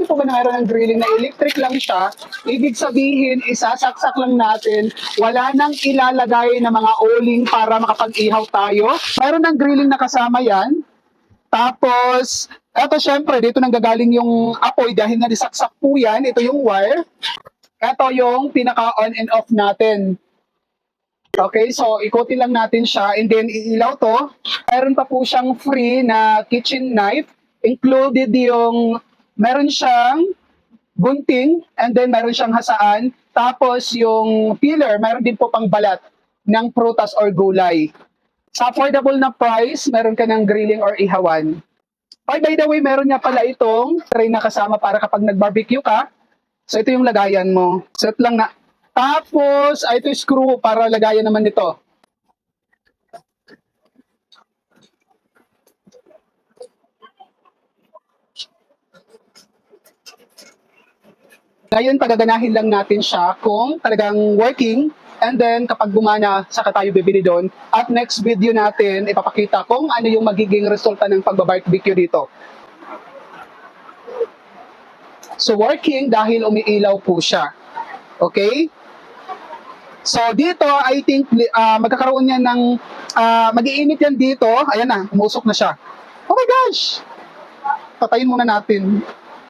niyo po ba na mayroon ng grilling na electric lang siya? Ibig sabihin, isasaksak lang natin, wala nang ilalagay na mga o-ling para makapag-ihaw tayo. Mayroon ng grilling na kasama yan. Tapos, eto syempre, dito nang gagaling yung apoy dahil narisaksak po yan. Ito yung wire. Ito yung pinaka-on and off natin. Okay, so ikutin lang natin siya and then iilaw to. Meron pa po siyang free na kitchen knife. Included yung, meron siyang gunting and then meron siyang hasaan. Tapos yung peeler, meron din po pang balat ng prutas or gulay. Sa affordable na price, meron ka ng grilling or ihawan. By the way, meron niya pala itong tray na kasama para kapag nag-barbecue ka. So ito yung lagayan mo. Set lang na. Tapos, ito yung screw para lagayan naman nito. Ngayon, pagaganahin lang natin siya kung talagang working. And then, kapag gumana, saka tayo bibili doon. At next video natin, ipapakita kung ano yung magiging resulta ng pagbabarbecue dito. So, working dahil umiilaw po siya. Okay? So, dito, I think, magkakaroon yan ng, mag-iinit yan dito. Ayan na, umusok na siya. Oh my gosh! Patayin muna natin.